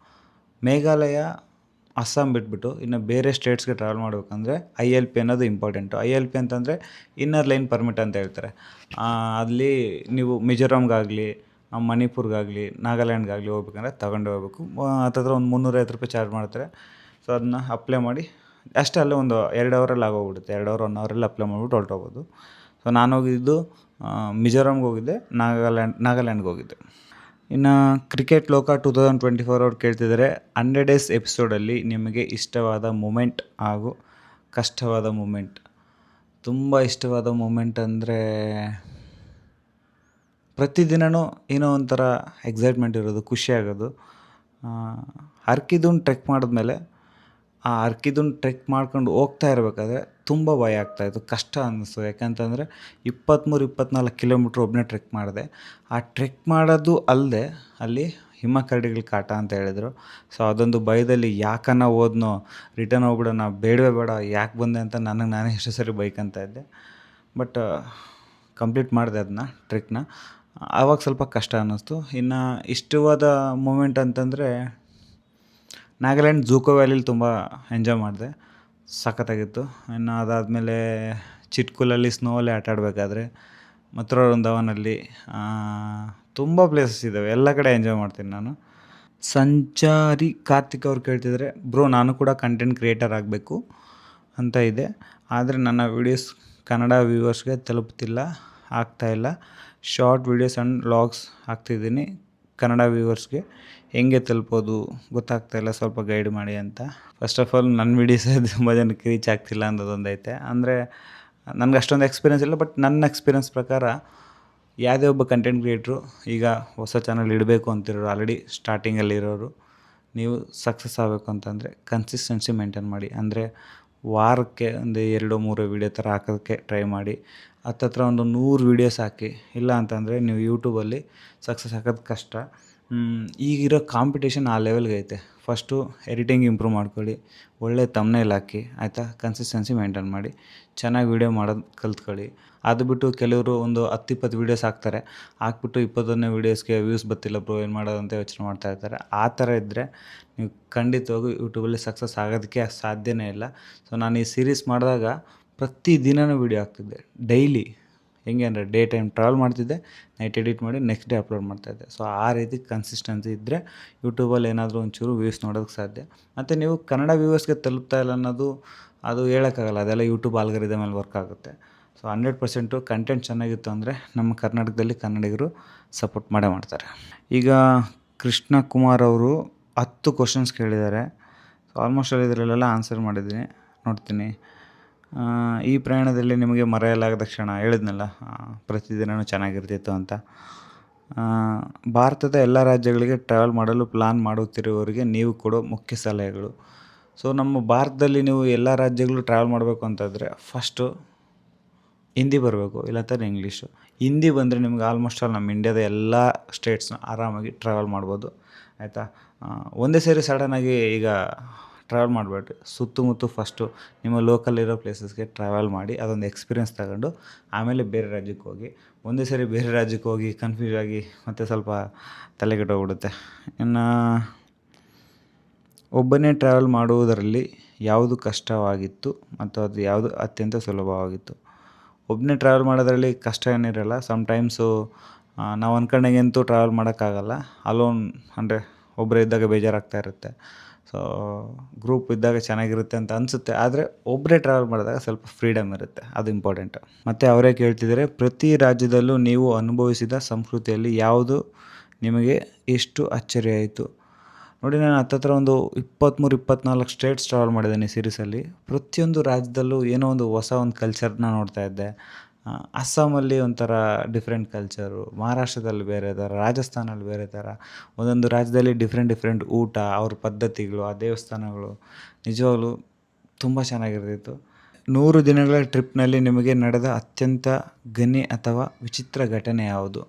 ಮೇಘಾಲಯ, ಅಸ್ಸಾಂ ಬಿಟ್ಬಿಟ್ಟು ಇನ್ನು ಬೇರೆ ಸ್ಟೇಟ್ಸ್ಗೆ ಟ್ರಾವೆಲ್ ಮಾಡಬೇಕಂದ್ರೆ ILP ಅನ್ನೋದು ಇಂಪಾರ್ಟೆಂಟು. ILP ಅಂತಂದರೆ ಇನ್ನರ್ ಲೈನ್ ಪರ್ಮಿಟ್ ಅಂತ ಹೇಳ್ತಾರೆ. ಅಲ್ಲಿ ನೀವು ಮಿಜೋರಾಮ್ಗಾಗಲಿ, ಮಣಿಪುರ್ಗಾಗಲಿ, ನಾಗಾಲ್ಯಾಂಡ್ಗಾಗಲಿ ಹೋಗ್ಬೇಕಂದ್ರೆ ತಗೊಂಡು ಹೋಗ್ಬೇಕು. ಹತ್ತತ್ರ ಒಂದು 350 ರೂಪಾಯಿ ಚಾರ್ಜ್ ಮಾಡ್ತಾರೆ. ಸೊ ಅದನ್ನ ಅಪ್ಲೈ ಮಾಡಿ ಅಷ್ಟೇ, ಅಲ್ಲೇ ಒಂದು 2 ಅವರಲ್ಲಿ ಆಗೋಗ್ಬಿಡುತ್ತೆ. 2 ಅವರ್ 1 ಅವರಲ್ಲಿ ಅಪ್ಲೈ ಮಾಡಿಬಿಟ್ಟು ಹೊರಟೋಗ್ಬೋದು. ಸೊ ನಾನು ಹೋಗಿದ್ದು ಮಿಜೋರಾಮ್ಗೆ ಹೋಗಿದ್ದೆ, ನಾಗಾಲ್ಯಾಂಡ್ಗೆ ಹೋಗಿದ್ದೆ. ಇನ್ನು ಕ್ರಿಕೆಟ್ ಲೋಕ 2024 ಅವ್ರು ಕೇಳ್ತಿದ್ದಾರೆ, 100 Days ಎಪಿಸೋಡಲ್ಲಿ ನಿಮಗೆ ಇಷ್ಟವಾದ ಮೂಮೆಂಟ್ ಹಾಗೂ ಕಷ್ಟವಾದ ಮೂಮೆಂಟ್? ತುಂಬ ಇಷ್ಟವಾದ ಮೂಮೆಂಟ್ ಅಂದರೆ ಪ್ರತಿದಿನವೂ ಏನೋ ಒಂಥರ ಎಕ್ಸೈಟ್ಮೆಂಟ್ ಇರೋದು, ಖುಷಿಯಾಗೋದು. ಅರ್ಕಿದುನ್ ಟ್ರೆಕ್ ಮಾಡಿದ್ಮೇಲೆ ಆ ಅರ್ಕಿದುನ್ ಟ್ರೆಕ್ ಮಾಡ್ಕೊಂಡು ಹೋಗ್ತಾ ಇರಬೇಕಾದ್ರೆ ತುಂಬ ಭಯ ಆಗ್ತಾಯಿತ್ತು, ಕಷ್ಟ ಅನ್ನಿಸ್ತು. ಯಾಕಂತಂದರೆ 23-24 ಕಿಲೋಮೀಟ್ರ್ ಒಬ್ಬನೇ ಟ್ರೆಕ್ ಮಾಡಿದೆ. ಆ ಟ್ರೆಕ್ ಮಾಡೋದು ಅಲ್ಲದೆ ಅಲ್ಲಿ ಹಿಮಕರಡಿಗಳ ಕಾಟ ಅಂತ ಹೇಳಿದರು. ಸೊ ಅದೊಂದು ಭಯದಲ್ಲಿ ಯಾಕನ್ನ ಹೋದ್ನೋ, ರಿಟರ್ನ್ ಹೋಗ್ಬಿಡೋಣ, ಬೇಡವೇ ಬೇಡ, ಯಾಕೆ ಬಂದೆ ಅಂತ ನನಗೆ ನಾನೇ ಎಷ್ಟೋ ಸರಿ ಬೈಕಂತ ಇದ್ದೆ. ಬಟ್ ಕಂಪ್ಲೀಟ್ ಮಾಡಿದೆ ಅದನ್ನ, ಟ್ರೆಕ್ನ. ಆವಾಗ ಸ್ವಲ್ಪ ಕಷ್ಟ ಅನ್ನಿಸ್ತು. ಇನ್ನು ಇಷ್ಟವಾದ ಮೂಮೆಂಟ್ ಅಂತಂದರೆ ನಾಗಾಲ್ಯಾಂಡ್ ಜೂಕೋ ವ್ಯಾಲಿಲಿ ತುಂಬ ಎಂಜಾಯ್ ಮಾಡಿದೆ, ಸಖತ್ತಾಗಿತ್ತು. ಇನ್ನು ಅದಾದಮೇಲೆ ಚಿಟ್ಕುಲಲ್ಲಿ ಸ್ನೋವಲ್ಲಿ ಆಟ ಆಡಬೇಕಾದ್ರೆ, ಮಥುರಾ ವೃಂದಾವನಲ್ಲಿ, ತುಂಬ ಪ್ಲೇಸಸ್ ಇದ್ದಾವೆ, ಎಲ್ಲ ಕಡೆ ಎಂಜಾಯ್ ಮಾಡ್ತೀನಿ ನಾನು. ಸಂಚಾರಿ ಕಾರ್ತಿಕ್ ಅವ್ರು ಕೇಳ್ತಿದ್ದಾರೆ, ಬ್ರೋ ನಾನು ಕೂಡ ಕಂಟೆಂಟ್ ಕ್ರಿಯೇಟರ್ ಆಗಬೇಕು ಅಂತ ಇದೆ, ಆದರೆ ನನ್ನ ವೀಡಿಯೋಸ್ ಕನ್ನಡ ವ್ಯೂವರ್ಸ್ಗೆ ತಲುಪ್ತಿಲ್ಲ, ಆಗ್ತಾಯಿಲ್ಲ. ಶಾರ್ಟ್ ವೀಡಿಯೋಸ್ ಆ್ಯಂಡ್ ವ್ಲಾಗ್ಸ್ ಹಾಕ್ತಿದ್ದೀನಿ, ಕನ್ನಡ ವ್ಯೂವರ್ಸ್ಗೆ ಹೆಂಗೆ ತಲುಪೋದು ಗೊತ್ತಾಗ್ತಾಯಿಲ್ಲ, ಸ್ವಲ್ಪ ಗೈಡ್ ಮಾಡಿ ಅಂತ. ಫಸ್ಟ್ ಆಫ್ ಆಲ್ ನನ್ನ ವೀಡಿಯೋಸೇ ತುಂಬ ಜನಕ್ಕೆ ರೀಚ್ ಆಗ್ತಿಲ್ಲ ಅನ್ನೋದೊಂದೈತೆ. ಅಂದರೆ ನನಗೆ ಅಷ್ಟೊಂದು ಎಕ್ಸ್ಪೀರಿಯೆನ್ಸ್ ಇಲ್ಲ, ಬಟ್ ನನ್ನ ಎಕ್ಸ್ಪೀರಿಯೆನ್ಸ್ ಪ್ರಕಾರ ಯಾವುದೇ ಒಬ್ಬ ಕಂಟೆಂಟ್ ಕ್ರಿಯೇಟ್ರು ಈಗ ಹೊಸ ಚಾನಲ್ ಇಡಬೇಕು ಅಂತಿರೋರು, ಆಲ್ರೆಡಿ ಸ್ಟಾರ್ಟಿಂಗಲ್ಲಿರೋರು, ನೀವು ಸಕ್ಸಸ್ ಆಗಬೇಕು ಅಂತಂದರೆ ಕನ್ಸಿಸ್ಟೆನ್ಸಿ ಮೇಂಟೈನ್ ಮಾಡಿ. ಅಂದರೆ ವಾರಕ್ಕೆ ಒಂದು 2-3 ವೀಡಿಯೋ ಥರ ಹಾಕೋಕ್ಕೆ ಟ್ರೈ ಮಾಡಿ. ಹತ್ತತ್ರ ಒಂದು 100 ವೀಡಿಯೋಸ್ ಹಾಕಿ. ಇಲ್ಲ ಅಂತಂದರೆ ನೀವು ಯೂಟ್ಯೂಬಲ್ಲಿ ಸಕ್ಸಸ್ ಆಗೋದು ಕಷ್ಟ. ಈಗಿರೋ ಕಾಂಪಿಟೇಷನ್ ಆ ಲೆವೆಲ್ಗೆ ಐತೆ. ಫಸ್ಟು ಎಡಿಟಿಂಗ್ ಇಂಪ್ರೂವ್ ಮಾಡ್ಕೊಳ್ಳಿ, ಒಳ್ಳೆ ತಮ್ನೇಲ್ ಹಾಕಿ, ಆಯಿತಾ. ಕನ್ಸಿಸ್ಟೆನ್ಸಿ ಮೇಂಟೈನ್ ಮಾಡಿ, ಚೆನ್ನಾಗಿ ವೀಡಿಯೋ ಮಾಡೋದು ಕಲ್ತ್ಕೊಳ್ಳಿ. ಅದು ಬಿಟ್ಟು ಕೆಲವರು ಒಂದು 10-20 ವೀಡಿಯೋಸ್ ಹಾಕ್ತಾರೆ, ಹಾಕ್ಬಿಟ್ಟು 21ನೇ ವೀಡಿಯೋಸ್ಗೆ ವ್ಯೂಸ್ ಬರ್ತಿಲ್ಲ ಬ್ರೋ, ಏನು ಮಾಡೋದು ಅಂತ ಯೋಚನೆ ಮಾಡ್ತಾಯಿರ್ತಾರೆ. ಆ ಥರ ಇದ್ದರೆ ನೀವು ಖಂಡಿತವಾಗೂ ಯೂಟ್ಯೂಬಲ್ಲಿ ಸಕ್ಸಸ್ ಆಗೋದಕ್ಕೆ ಸಾಧ್ಯನೇ ಇಲ್ಲ. ಸೊ ನಾನು ಈ ಸೀರೀಸ್ ಮಾಡಿದಾಗ ಪ್ರತಿದಿನವೂ ವೀಡಿಯೋ ಹಾಕ್ತಿದ್ದೆ, ಡೈಲಿ. ಹೆಂಗೆ ಅಂದರೆ ಡೇ ಟೈಮ್ ಟ್ರಾವೆಲ್ ಮಾಡ್ತಿದ್ದೆ, ನೈಟ್ ಎಡಿಟ್ ಮಾಡಿ ನೆಕ್ಸ್ಟ್ ಡೇ ಅಪ್ಲೋಡ್ ಮಾಡ್ತಾಯಿದ್ದೆ. ಸೊ ಆ ರೀತಿ ಕನ್ಸಿಸ್ಟೆನ್ಸಿ ಇದ್ದರೆ ಯೂಟ್ಯೂಬಲ್ಲಿ ಏನಾದರೂ ಒಂಚೂರು ವ್ಯೂಸ್ ನೋಡೋದಕ್ಕೆ ಸಾಧ್ಯ. ಮತ್ತು ನೀವು ಕನ್ನಡ ವ್ಯೂವರ್ಸ್ಗೆ ತಲುಪ್ತಾ ಇಲ್ಲ ಅನ್ನೋದು ಅದು ಹೇಳೋಕ್ಕಾಗಲ್ಲ, ಅದೆಲ್ಲ ಯೂಟ್ಯೂಬ್ ಆಲ್ಗರಿದಮ್ ಮೇಲೆ ವರ್ಕ್ ಆಗುತ್ತೆ. ಸೊ 100% ಕಂಟೆಂಟ್ ಚೆನ್ನಾಗಿತ್ತು ಅಂದರೆ ನಮ್ಮ ಕರ್ನಾಟಕದಲ್ಲಿ ಕನ್ನಡಿಗರು ಸಪೋರ್ಟ್ ಮಾಡೇ ಮಾಡ್ತಾರೆ. ಈಗ ಕೃಷ್ಣ ಕುಮಾರ್ ಅವರು 10 ಕ್ವಶನ್ಸ್ ಕೇಳಿದ್ದಾರೆ. ಸೊ ಆಲ್ಮೋಸ್ಟ್ ಅಲ್ಲಿ ಇದರಲ್ಲೆಲ್ಲ ಆನ್ಸರ್ ಮಾಡಿದ್ದೀನಿ, ನೋಡ್ತೀನಿ. ಈ ಪ್ರಯಾಣದಲ್ಲಿ ನಿಮಗೆ ಮರೆಯಲಾಗದ ಕ್ಷಣ ಹೇಳಿದ್ನಲ್ಲ, ಪ್ರತಿದಿನವೂ ಚೆನ್ನಾಗಿರ್ತಿತ್ತು ಅಂತ. ಭಾರತದ ಎಲ್ಲ ರಾಜ್ಯಗಳಿಗೆ ಟ್ರಾವೆಲ್ ಮಾಡಲು ಪ್ಲಾನ್ ಮಾಡುತ್ತಿರುವವರಿಗೆ ನೀವು ಕೊಡೋ ಮುಖ್ಯ ಸಲಹೆಗಳು. ಸೊ ನಮ್ಮ ಭಾರತದಲ್ಲಿ ನೀವು ಎಲ್ಲ ರಾಜ್ಯಗಳು ಟ್ರಾವೆಲ್ ಮಾಡಬೇಕು ಅಂತಂದರೆ ಫಸ್ಟು ಹಿಂದಿ ಬರಬೇಕು, ಇಲ್ಲಾಂತಂದ್ರೆ ಇಂಗ್ಲೀಷು. ಹಿಂದಿ ಬಂದರೆ ನಿಮ್ಗೆ ಆಲ್ಮೋಸ್ಟ್ ಆಲ್ ನಮ್ಮ ಇಂಡ್ಯಾದ ಎಲ್ಲ ಸ್ಟೇಟ್ಸ್ನ ಆರಾಮಾಗಿ ಟ್ರಾವೆಲ್ ಮಾಡ್ಬೋದು, ಆಯಿತಾ. ಒಂದೇ ಸೇರಿ ಸಡನ್ನಾಗಿ ಈಗ ಟ್ರಾವೆಲ್ ಮಾಡಬೇಡ್ರಿ. ಸುತ್ತಮುತ್ತ ಫಸ್ಟು ನಿಮ್ಮ ಲೋಕಲಿರೋ ಪ್ಲೇಸಸ್ಗೆ ಟ್ರಾವೆಲ್ ಮಾಡಿ ಅದೊಂದು ಎಕ್ಸ್ಪೀರಿಯೆನ್ಸ್ ತಗೊಂಡು ಆಮೇಲೆ ಬೇರೆ ರಾಜ್ಯಕ್ಕೆ ಹೋಗಿ. ಒಂದೇ ಸರಿ ಬೇರೆ ರಾಜ್ಯಕ್ಕೆ ಹೋಗಿ ಕನ್ಫ್ಯೂಸ್ ಆಗಿ ಮತ್ತು ಸ್ವಲ್ಪ ತಲೆಗೆಟ್ಟೋಗ್ಬಿಡುತ್ತೆ. ಇನ್ನು ಒಬ್ಬನೇ ಟ್ರಾವೆಲ್ ಮಾಡುವುದರಲ್ಲಿ ಯಾವುದು ಕಷ್ಟವಾಗಿತ್ತು ಮತ್ತು ಅದು ಯಾವುದು ಅತ್ಯಂತ ಸುಲಭವಾಗಿತ್ತು? ಒಬ್ಬನೇ ಟ್ರಾವೆಲ್ ಮಾಡೋದ್ರಲ್ಲಿ ಕಷ್ಟ ಏನಿರಲ್ಲ. ಸಮ್ಟೈಮ್ಸು ನಾವು ಅಂದ್ಕೊಂಡಂಗಂತೂ ಟ್ರಾವೆಲ್ ಮಾಡೋಕ್ಕಾಗಲ್ಲ. ಅಲೋನ್ ಅಂದರೆ ಒಬ್ಬರೇ ಇದ್ದಾಗ ಬೇಜಾರಾಗ್ತಾ ಇರುತ್ತೆ. ಸೊ ಗ್ರೂಪ್ ಇದ್ದಾಗ ಚೆನ್ನಾಗಿರುತ್ತೆ ಅಂತ ಅನಿಸುತ್ತೆ. ಆದರೆ ಒಬ್ಬರೇ ಟ್ರಾವೆಲ್ ಮಾಡಿದಾಗ ಸ್ವಲ್ಪ ಫ್ರೀಡಮ್ ಇರುತ್ತೆ, ಅದು ಇಂಪಾರ್ಟೆಂಟು. ಮತ್ತು ಅವರೇ ಕೇಳ್ತಿದ್ದಾರೆ, ಪ್ರತಿ ರಾಜ್ಯದಲ್ಲೂ ನೀವು ಅನುಭವಿಸಿದ ಸಂಸ್ಕೃತಿಯಲ್ಲಿ ಯಾವುದು ನಿಮಗೆ ಎಷ್ಟು ಅಚ್ಚರಿಯಾಯಿತು? ನೋಡಿ, ನಾನು ಹತ್ತತ್ರ ಒಂದು 23-24 ಸ್ಟೇಟ್ಸ್ ಟ್ರಾವೆಲ್ ಮಾಡಿದ್ದೀನಿ ಈ ಸೀರೀಸಲ್ಲಿ. ಪ್ರತಿಯೊಂದು ರಾಜ್ಯದಲ್ಲೂ ಏನೋ ಒಂದು ಹೊಸ ಒಂದು ಕಲ್ಚರ್ನ ನೋಡ್ತಾ ಇದ್ದೆ. ಅಸ್ಸಾಮಲ್ಲಿ ಒಂಥರ ಡಿಫ್ರೆಂಟ್ ಕಲ್ಚರು, ಮಹಾರಾಷ್ಟ್ರದಲ್ಲಿ ಬೇರೆ ಥರ, ರಾಜಸ್ಥಾನಲ್ಲಿ ಬೇರೆ ಥರ. ಒಂದೊಂದು ರಾಜ್ಯದಲ್ಲಿ ಡಿಫ್ರೆಂಟ್ ಊಟ, ಅವ್ರ ಪದ್ಧತಿಗಳು, ಆ ದೇವಸ್ಥಾನಗಳು ನಿಜವಾಗ್ಲೂ ತುಂಬ ಚೆನ್ನಾಗಿರ್ತಿತ್ತು. 100 ದಿನಗಳ ಟ್ರಿಪ್ನಲ್ಲಿ ನಿಮಗೆ ನಡೆದ ಅತ್ಯಂತ ಗನಿ ಅಥವಾ ವಿಚಿತ್ರ ಘಟನೆ ಯಾವುದು?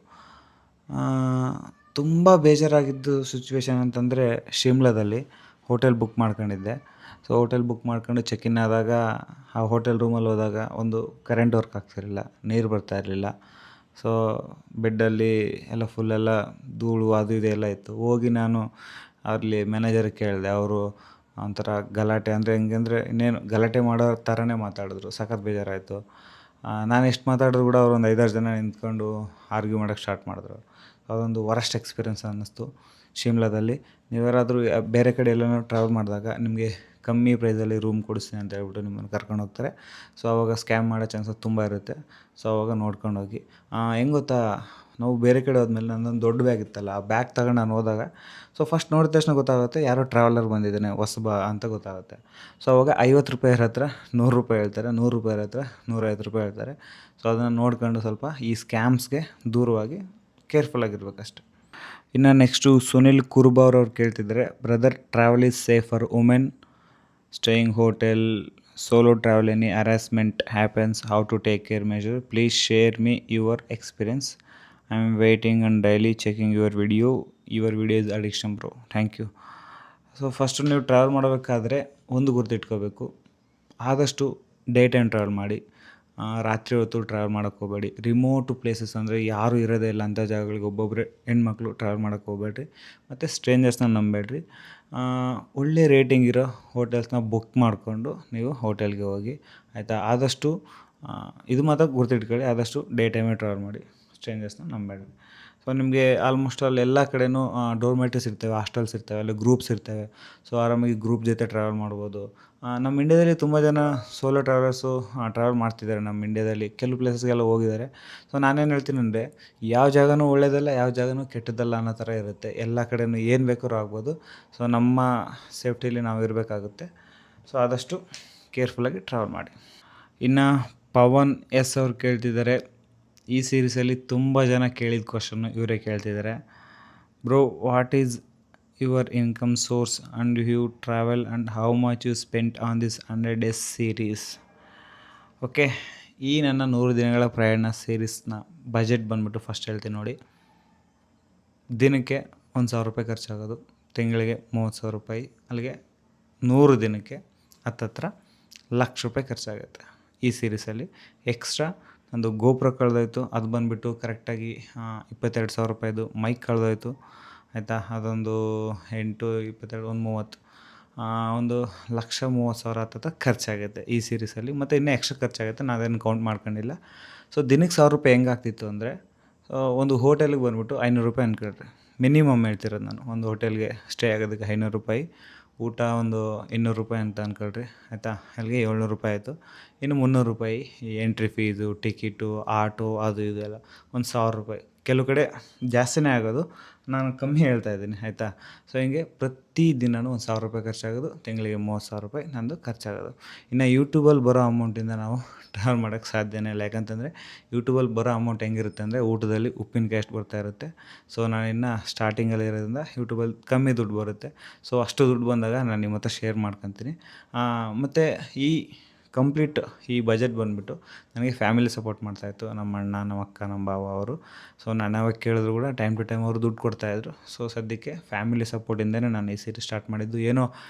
ತುಂಬ ಬೇಜಾರಾಗಿದ್ದು ಸಿಚುವೇಶನ್ ಅಂತಂದರೆ ಶಿಮ್ಲಾದಲ್ಲಿ ಹೋಟೆಲ್ ಬುಕ್ ಮಾಡ್ಕೊಂಡಿದ್ದೆ. ಸೊ ಹೋಟೆಲ್ ಬುಕ್ ಮಾಡ್ಕೊಂಡು ಚೆಕ್ ಇನ್ ಆದಾಗ ಆ ಹೋಟೆಲ್ ರೂಮಲ್ಲಿ ಹೋದಾಗ ಒಂದು ಕರೆಂಟ್ ವರ್ಕ್ ಆಗ್ತಿರಲಿಲ್ಲ, ನೀರು ಬರ್ತಾ ಇರಲಿಲ್ಲ. ಸೊ ಬೆಡ್ಡಲ್ಲಿ ಎಲ್ಲ ಫುಲ್ಲೆಲ್ಲ ಧೂಳು ಅದು ಇದು ಎಲ್ಲ ಇತ್ತು. ಹೋಗಿ ನಾನು ಅಲ್ಲಿ ಮ್ಯಾನೇಜರ್ಗೆ ಕೇಳಿದೆ. ಅವರು ಒಂಥರ ಗಲಾಟೆ ಅಂದರೆ ಹೆಂಗಂದರೆ ಇನ್ನೇನು ಗಲಾಟೆ ಮಾಡೋ ಥರನೇ ಮಾತಾಡಿದ್ರು. ಸಖತ್ ಬೇಜಾರಾಯಿತು. ನಾನು ಎಷ್ಟು ಮಾತಾಡಿದ್ರು ಕೂಡ ಅವರು ಒಂದು 5-6 ಜನ ನಿಂತ್ಕೊಂಡು ಆರ್ಗ್ಯೂ ಮಾಡೋಕ್ಕೆ ಸ್ಟಾರ್ಟ್ ಮಾಡಿದ್ರು. ಅದೊಂದು ವರಸ್ಟ್ ಎಕ್ಸ್ಪೀರಿಯೆನ್ಸ್ ಅನ್ನಿಸ್ತು ಶಿಮ್ಲಾದಲ್ಲಿ. ನೀವ್ಯಾರಾದರೂ ಬೇರೆ ಕಡೆ ಎಲ್ಲಾದ್ರೂ ಟ್ರಾವೆಲ್ ಮಾಡಿದಾಗ ನಿಮಗೆ ಕಮ್ಮಿ ಪ್ರೈಸಲ್ಲಿ ರೂಮ್ ಕೊಡಿಸ್ತೀನಿ ಅಂತ ಹೇಳ್ಬಿಟ್ಟು ನಿಮ್ಮನ್ನು ಕರ್ಕೊಂಡು ಹೋಗ್ತಾರೆ. ಸೊ ಆವಾಗ ಸ್ಕ್ಯಾಮ್ ಮಾಡೋ ಚಾನ್ಸಸ್ ತುಂಬ ಇರುತ್ತೆ. ಸೊ ಆವಾಗ ನೋಡ್ಕೊಂಡು ಹೋಗಿ. ಹೆಂಗೆ ಗೊತ್ತಾ, ನಾವು ಬೇರೆ ಕಡೆ ಹೋದ್ಮೇಲೆ ನನ್ನೊಂದು ದೊಡ್ಡ ಬ್ಯಾಗ್ ಇತ್ತಲ್ಲ, ಆ ಬ್ಯಾಗ್ ತಗೊಂಡು ನಾನು ಹೋದಾಗ ಸೊ ಫಸ್ಟ್ ನೋಡಿದ ತಕ್ಷಣ ಗೊತ್ತಾಗುತ್ತೆ ಯಾರೋ ಟ್ರಾವೆಲರ್ ಬಂದಿದ್ದಾನೆ ಹೊಸಬ ಅಂತ ಗೊತ್ತಾಗುತ್ತೆ. ಸೊ ಅವಾಗ ₹50 ಹತ್ರ ₹100 ಹೇಳ್ತಾರೆ, ₹100 ಹತ್ರ ₹150 ಹೇಳ್ತಾರೆ. ಸೊ ಅದನ್ನು ನೋಡ್ಕೊಂಡು ಸ್ವಲ್ಪ ಈ ಸ್ಕ್ಯಾಮ್ಸ್ಗೆ ದೂರವಾಗಿ ಕೇರ್ಫುಲ್ಲಾಗಿರ್ಬೇಕಷ್ಟೆ. ಇನ್ನು ನೆಕ್ಸ್ಟು ಸುನಿಲ್ ಕುರುಬವ್ರವ್ರು ಕೇಳ್ತಿದ್ದಾರೆ, brother travel is safe for women staying hotel, solo travel, any harassment happens, how to take care measure, please share me your experience, I am waiting and daily checking your video is addiction bro, thank you. So first ನೀವು travel ಮಾಡಬೇಕಾದ್ರೆ ಒಂದು ಗುರ್ತಿಟ್ಕೋಬೇಕು, ಆದಷ್ಟು day time travel ಮಾಡಿ. ರಾತ್ರಿ ಹೊತ್ತು travel ಮಾಡೋಕ್ಕೆ ಹೋಗಬೇಡಿ. Remote places ಅಂದರೆ ಯಾರೂ ಇರೋದೇ ಇಲ್ಲ ಅಂಥ ಜಾಗಗಳಿಗೆ ಒಬ್ಬೊಬ್ಬರೇ ಹೆಣ್ಮಕ್ಳು ಟ್ರಾವೆಲ್ ಮಾಡೋಕ್ಕೆ ಹೋಗಬೇಡ್ರಿ. ಮತ್ತು ಸ್ಟ್ರೇಂಜರ್ಸ್ನ ನಂಬೇಡ್ರಿ. ಒಳ್ಳೆ ರೇಟಿಂಗ್ ಇರೋ ಹೋಟೆಲ್ಸ್ನ ಬುಕ್ ಮಾಡಿಕೊಂಡು ನೀವು ಹೋಟೆಲ್ಗೆ ಹೋಗಿ, ಆಯಿತಾ. ಆದಷ್ಟು ಇದು ಮಾತ್ರ ಗುರ್ತಿಟ್ಕೊಳ್ಳಿ, ಆದಷ್ಟು ಡೇ ಟೈಮೇ ಟ್ರಾವೆಲ್ ಮಾಡಿ, ಸ್ಟ್ರೇಂಜರ್ಸ್ನ ನಂಬೇಡ್ರಿ. ಸೊ ನಿಮಗೆ ಆಲ್ಮೋಸ್ಟ್ ಆಲ್ ಎಲ್ಲ ಕಡೆನೂ ಡೋರ್ಮೆಟ್ರೀಸ್ ಇರ್ತವೆ, ಹಾಸ್ಟೆಲ್ಸ್ ಇರ್ತವೆ, ಅಲ್ಲಿ ಗ್ರೂಪ್ಸ್ ಇರ್ತವೆ. ಸೊ ಆರಾಮಾಗಿ ಗ್ರೂಪ್ ಜೊತೆ ಟ್ರಾವೆಲ್ ಮಾಡ್ಬೋದು. ನಮ್ಮ ಇಂಡ್ಯಾದಲ್ಲಿ ತುಂಬ ಜನ ಸೋಲೋ ಟ್ರಾವೆಲರ್ಸು ಟ್ರಾವೆಲ್ ಮಾಡ್ತಿದ್ದಾರೆ ನಮ್ಮ ಇಂಡ್ಯಾದಲ್ಲಿ. ಕೆಲವು ಪ್ಲೇಸಸ್ಗೆಲ್ಲ ಹೋಗಿದ್ದಾರೆ. ಸೊ ನಾನೇನು ಹೇಳ್ತೀನಿ ಅಂದರೆ, ಯಾವ ಜಾಗನೂ ಒಳ್ಳೆಯದಲ್ಲ, ಯಾವ ಜಾಗನೂ ಕೆಟ್ಟದ್ದಲ್ಲ ಅನ್ನೋ ಥರ ಇರುತ್ತೆ. ಎಲ್ಲ ಕಡೆನೂ ಏನು ಬೇಕಾದ್ರೂ ಆಗ್ಬೋದು. ಸೊ ನಮ್ಮ ಸೇಫ್ಟಿಲಿ ನಾವು ಇರಬೇಕಾಗುತ್ತೆ. ಸೊ ಆದಷ್ಟು ಕೇರ್ಫುಲ್ಲಾಗಿ ಟ್ರಾವೆಲ್ ಮಾಡಿ. ಇನ್ನು ಪವನ್ ಎಸ್ ಅವ್ರು ಕೇಳ್ತಿದ್ದಾರೆ, ಈ ಸೀರೀಸಲ್ಲಿ ತುಂಬ ಜನ ಕೇಳಿದ ಕ್ವಶನ್ನು ಇವರೇ ಕೇಳ್ತಿದ್ದಾರೆ. Bro, what is your income source and you travel and how much you spent on this 100 days series? Okay, ಈ ನನ್ನ 100 ದಿನಗಳ ಪ್ರಯಾಣ ಸೀರೀಸ್ನ ಬಜೆಟ್ ಬಂದುಬಿಟ್ಟು ಫಸ್ಟ್ ಹೇಳ್ತೀನಿ ನೋಡಿ. ದಿನಕ್ಕೆ ₹1,000 ಖರ್ಚಾಗೋದು, ತಿಂಗಳಿಗೆ ₹30,000, ಅಲ್ಲಿಗೆ 100 ದಿನಕ್ಕೆ ಹತ್ತತ್ರ ₹1,00,000 ಖರ್ಚಾಗುತ್ತೆ ಈ ಸೀರೀಸಲ್ಲಿ. ಎಕ್ಸ್ಟ್ರಾ ನಂದು ಗೋಪುರ ಕಳೆದೋಯ್ತು, ಅದು ಬಂದುಬಿಟ್ಟು ಕರೆಕ್ಟಾಗಿ ₹22,000 ಮೈಕ್ ಕಳೆದೋಯ್ತು, ಆಯಿತಾ. ಅದೊಂದು 8, 22, ಒಂದು 30, ಒಂದು ₹130,000 ಹತ್ತತ್ರ ಖರ್ಚಾಗುತ್ತೆ ಈ ಸೀರೀಸಲ್ಲಿ. ಮತ್ತು ಇನ್ನೂ ಎಕ್ಸ್ಟ್ರಾ ಖರ್ಚಾಗುತ್ತೆ, ನಾವೇನು ಕೌಂಟ್ ಮಾಡ್ಕೊಂಡಿಲ್ಲ. ಸೊ ದಿನಕ್ಕೆ ₹1,000 ಹೆಂಗಾಗ್ತಿತ್ತು ಅಂದರೆ, ಒಂದು ಹೋಟೆಲಿಗೆ ಬಂದುಬಿಟ್ಟು ₹500 ಅನ್ಕೊಳ್ರಿ, ಮಿನಿಮಮ್ ಹೇಳ್ತಿರೋದು ನಾನು. ಒಂದು ಹೋಟೆಲ್ಗೆ ಸ್ಟೇ ಆಗೋದಕ್ಕೆ ₹500, ಊಟ ಒಂದು ₹200 ಅಂತ ಅಂದ್ಕೊಳ್ರಿ, ಆಯಿತಾ. ಅಲ್ಲಿಗೆ ₹700 ಆಯಿತು. ಇನ್ನು ₹300 ಈ ಎಂಟ್ರಿ ಫೀಸು, ಟಿಕೆಟು, ಆಟೋ, ಅದು ಇದು ಎಲ್ಲ ಒಂದು ₹1,000 ಕೆಲವು ಕಡೆ ಜಾಸ್ತಿನೇ ಆಗೋದು. ನಾನು ಕಮ್ಮಿ ಹೇಳ್ತಾ ಇದ್ದೀನಿ ಆಯಿತಾ. ಸೊ ಹಿಂಗೆ ಪ್ರತಿ ದಿನವೂ ಒಂದು ₹1,000 ಖರ್ಚಾಗೋದು, ತಿಂಗಳಿಗೆ ₹30,000 ನಂದು ಖರ್ಚಾಗೋದು. ಇನ್ನು ಯೂಟ್ಯೂಬಲ್ಲಿ ಬರೋ ಅಮೌಂಟಿಂದ ನಾವು ಟ್ರಾವೆಲ್ ಮಾಡೋಕ್ಕೆ ಸಾಧ್ಯನೇ ಇಲ್ಲ. ಯಾಕಂತಂದರೆ ಯೂಟ್ಯೂಬಲ್ಲಿ ಬರೋ ಅಮೌಂಟ್ ಹೆಂಗಿರುತ್ತೆ ಅಂದರೆ ಊಟದಲ್ಲಿ ಉಪ್ಪಿನಕಾಯಿ ಅಷ್ಟು ಬರ್ತಾ ಇರುತ್ತೆ. ಸೊ ನಾನಿನ್ನು ಸ್ಟಾರ್ಟಿಂಗಲ್ಲಿ ಇರೋದ್ರಿಂದ ಯೂಟ್ಯೂಬಲ್ಲಿ ಕಮ್ಮಿ ದುಡ್ಡು ಬರುತ್ತೆ. ಸೊ ಅಷ್ಟು ದುಡ್ಡು ಬಂದಾಗ ನಾನು ನಿಮ್ಮ ಹತ್ರ ಶೇರ್ ಮಾಡ್ಕೊತೀನಿ. ಮತ್ತು ಈ ಕಂಪ್ಲೀಟ್ ಈ ಬಜೆಟ್ ಬಂದುಬಿಟ್ಟು ನನಗೆ ಫ್ಯಾಮಿಲಿ ಸಪೋರ್ಟ್ ಮಾಡ್ತಾಯಿತ್ತು. ನಮ್ಮ ಅಣ್ಣ, ನಮ್ಮ ಅಕ್ಕ, ನಮ್ಮ ಭಾವ ಅವರು. ಸೊ ನಾನು ಯಾವಾಗ ಕೇಳಿದ್ರು ಕೂಡ ಟೈಮ್ ಟು ಟೈಮ್ ಅವರು ದುಡ್ಡು ಕೊಡ್ತಾಯಿದ್ರು. ಸೊ ಸದ್ಯಕ್ಕೆ ಫ್ಯಾಮಿಲಿ ಸಪೋರ್ಟಿಂದನೇ ನಾನು ಈ ಸೀರೀಸ್ ಸ್ಟಾರ್ಟ್ ಮಾಡಿದ್ದು. ಏನೋ